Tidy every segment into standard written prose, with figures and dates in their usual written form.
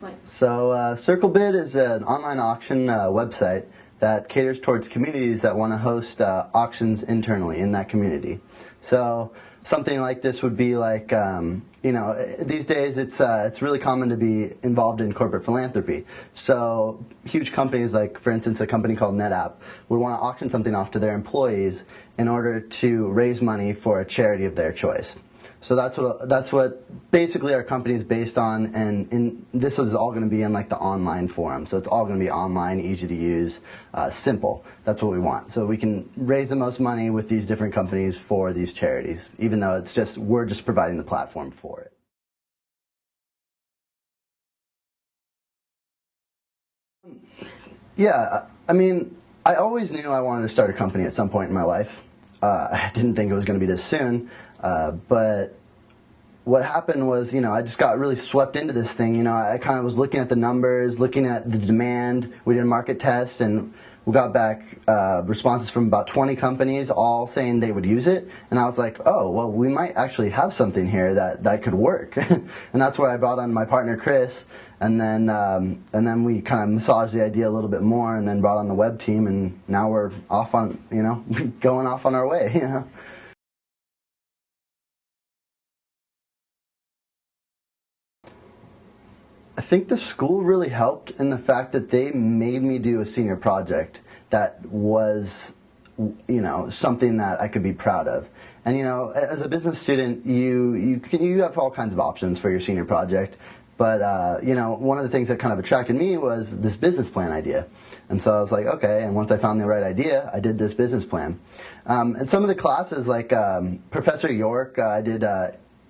explain. So CircleBid is an online auction website that caters towards communities that want to host auctions internally in that community. So something like this would be like, you know, these days it's really common to be involved in corporate philanthropy. So huge companies like, for instance, a company called NetApp would want to auction something off to their employees in order to raise money for a charity of their choice. So that's what basically our company is based on, and this is all going to be in like the online forum. So it's all going to be online, easy to use, simple. That's what we want. So we can raise the most money with these different companies for these charities, even though it's just we're just providing the platform for it. Yeah, I mean, I always knew I wanted to start a company at some point in my life. I didn't think it was going to be this soon, but what happened was, you know, I just got really swept into this thing. You know, I kind of was looking at the numbers, looking at the demand. We did a market test, and we got back responses from about 20 companies, all saying they would use it. And I was like, oh, well, we might actually have something here that could work. And that's where I brought on my partner, Chris. And then we kind of massaged the idea a little bit more, and then brought on the web team, and now we're off on, you know, going off on our way. You know? I think the school really helped in the fact that they made me do a senior project that was, you know, something that I could be proud of. And you know, as a business student, you have all kinds of options for your senior project. But you know, one of the things that kind of attracted me was this business plan idea. And so I was like, okay, and once I found the right idea, I did this business plan. And some of the classes, like Professor York, I did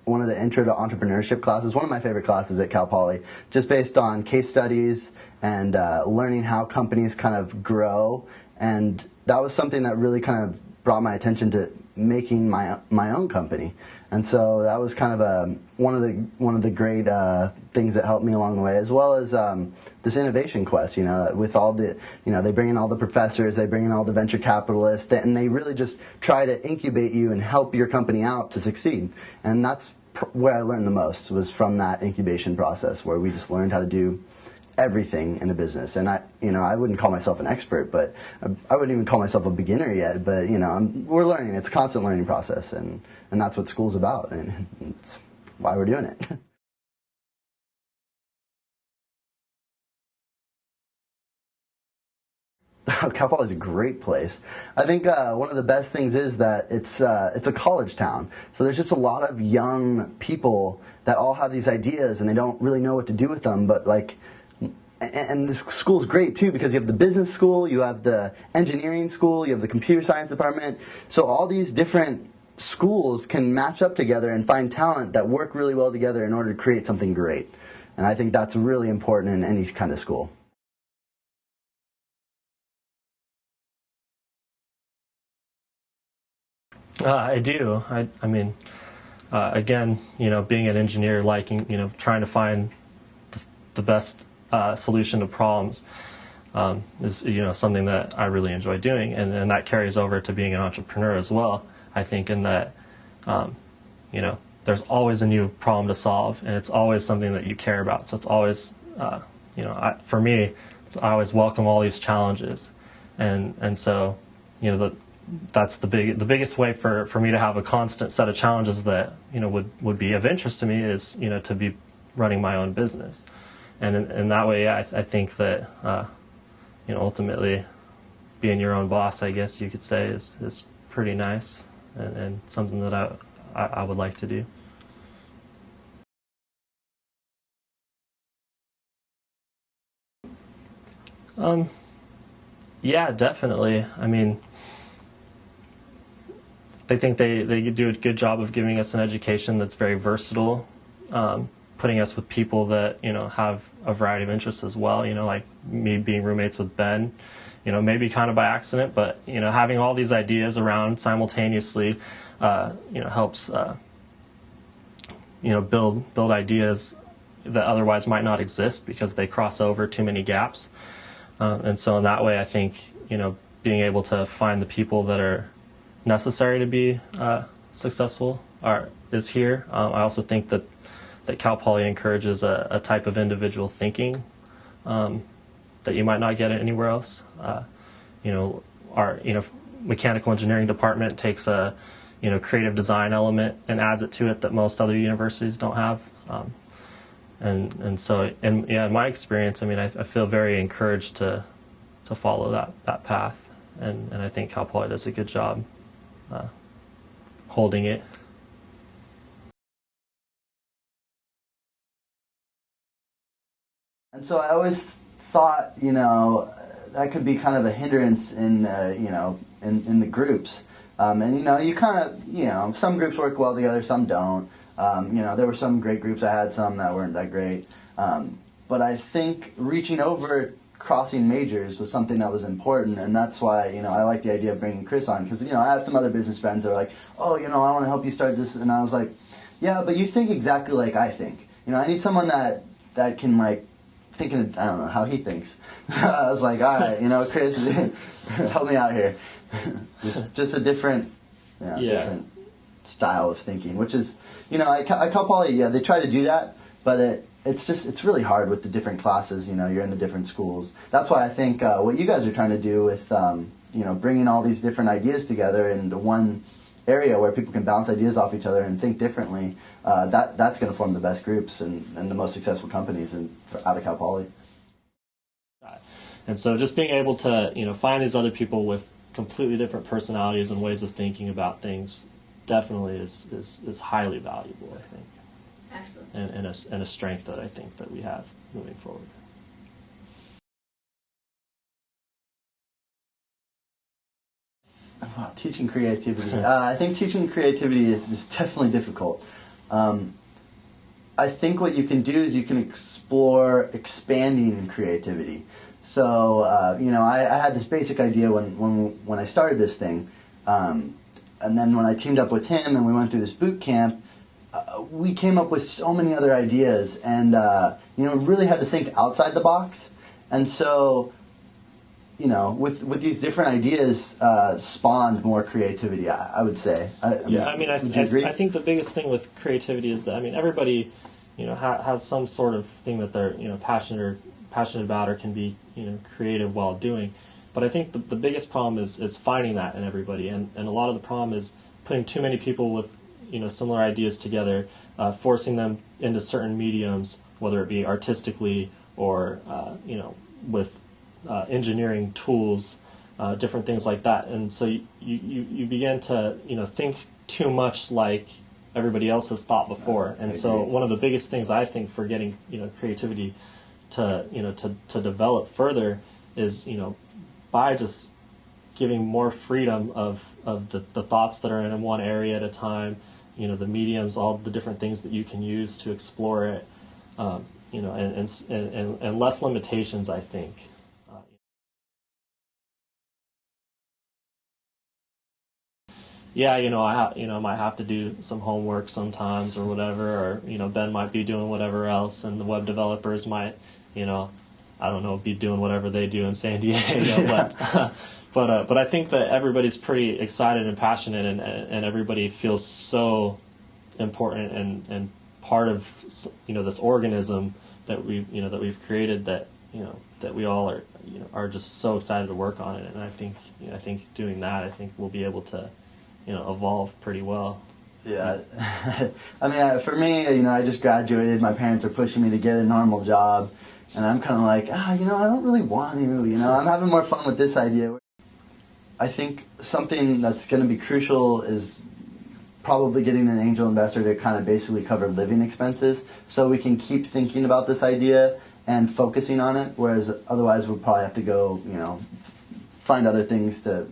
one of the Intro to Entrepreneurship classes, one of my favorite classes at Cal Poly, just based on case studies and learning how companies kind of grow. And that was something that really kind of brought my attention to making my own company. And so that was kind of one of the great things that helped me along the way, as well as this innovation quest. You know, with all the, you know, they bring in all the professors, they bring in all the venture capitalists, and they really just try to incubate you and help your company out to succeed. And that's where I learned the most, was from that incubation process, where we just learned how to do everything in a business. And I wouldn't call myself an expert, but I wouldn't even call myself a beginner yet. But you know, we're learning. It's a constant learning process, and that's what school's about, and it's why we're doing it. Cal Poly is a great place. I think one of the best things is that it's a college town. So there's just a lot of young people that all have these ideas, and they don't really know what to do with them. But like, and this school's great too, because you have the business school, you have the engineering school, you have the computer science department. So all these different schools can match up together and find talent that work really well together in order to create something great. And I think that's really important in any kind of school. I do. I mean, again, you know, being an engineer, liking, you know, trying to find the best solution to problems is, you know, something that I really enjoy doing, and that carries over to being an entrepreneur as well. I think in that, you know, there's always a new problem to solve, and it's always something that you care about. So it's always, you know, for me, I always welcome all these challenges, and so, you know, that's the biggest way for me to have a constant set of challenges that, you know, would be of interest to me is, you know, to be running my own business. And in that way, I think that, you know, ultimately being your own boss, I guess you could say, is pretty nice, and something that I would like to do. Yeah, definitely. I mean, I think they do a good job of giving us an education that's very versatile, putting us with people that, you know, have a variety of interests as well. You know, like me being roommates with Ben, you know, maybe kind of by accident, but, you know, having all these ideas around simultaneously, you know, helps, you know, build ideas that otherwise might not exist because they cross over too many gaps. And so in that way, I think, you know, being able to find the people that are necessary to be successful is here. I also think that that Cal Poly encourages a type of individual thinking that you might not get anywhere else. Our mechanical engineering department takes a creative design element and adds it to it that most other universities don't have. So in my experience, I mean, I feel very encouraged to follow that path, and I think Cal Poly does a good job holding it. And so I always thought, that could be kind of a hindrance in, in the groups. And you kind of, some groups work well together, some don't. There were some great groups I had, some that weren't that great. But I think reaching over, crossing majors was something that was important, and that's why, I like the idea of bringing Chris on, because, I have some other business friends that are like, oh, I want to help you start this, and I was like, yeah, but you think exactly like I think. I need someone that can, like, thinking, I don't know, how he thinks. I was like, all right, Chris, help me out here. just a different, different style of thinking, which is, I Cal Poly, they try to do that, but it's really hard with the different classes, you're in the different schools. That's why I think what you guys are trying to do with, bringing all these different ideas together into one area where people can bounce ideas off each other and think differently, that's going to form the best groups and the most successful companies out of Cal Poly. And so just being able to, find these other people with completely different personalities and ways of thinking about things definitely is highly valuable, I think. Excellent. And a strength that I think that we have moving forward. Wow, teaching creativity. I think teaching creativity is definitely difficult. I think what you can do is you can explore expanding creativity. So, I had this basic idea when I started this thing, and then when I teamed up with him and we went through this boot camp, we came up with so many other ideas, and really had to think outside the box. And so, with these different ideas, spawned more creativity, I would say. I think the biggest thing with creativity is that, everybody, has some sort of thing that they're, passionate about or can be, creative while doing. But I think the biggest problem is finding that in everybody, and a lot of the problem is putting too many people with, similar ideas together, forcing them into certain mediums, whether it be artistically or, with engineering tools, different things like that. And so you begin to, think too much like everybody else has thought before. And so one of the biggest things I think for getting, creativity to develop further is, by just giving more freedom of the thoughts that are in one area at a time, the mediums, all the different things that you can use to explore it, and less limitations, I think. I might have to do some homework sometimes or whatever, or, Ben might be doing whatever else, and the web developers might, I don't know, be doing whatever they do in San Diego, but I think that everybody's pretty excited and passionate, and everybody feels so important and part of, this organism that we've created, that we all are just so excited to work on it. And I think doing that, I think we'll be able to evolve pretty well. Yeah, for me, I just graduated. My parents are pushing me to get a normal job, and I'm kind of like, I don't really want to. I'm having more fun with this idea. I think something that's going to be crucial is probably getting an angel investor to kind of basically cover living expenses, so we can keep thinking about this idea and focusing on it. Whereas otherwise, we'll probably have to go, find other things to,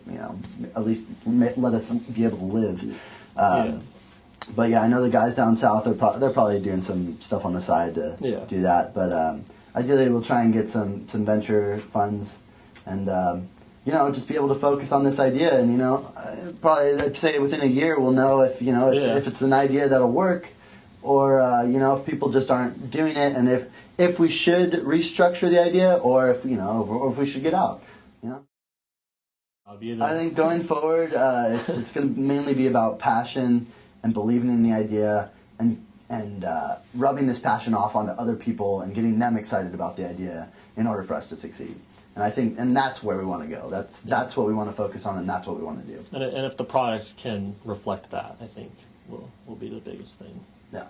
at least let us be able to live. But I know the guys down south they're probably doing some stuff on the side to do that. But ideally, we'll try and get some venture funds, and just be able to focus on this idea. And probably I'd say within a year we'll know if if it's an idea that'll work, or if people just aren't doing it, and if we should restructure the idea, or if we should get out. I think going forward, it's going to mainly be about passion and believing in the idea, and rubbing this passion off onto other people and getting them excited about the idea in order for us to succeed. And I think, and that's where we want to go. That's what we want to focus on, and that's what we want to do. And if the product can reflect that, I think will be the biggest thing. Yeah.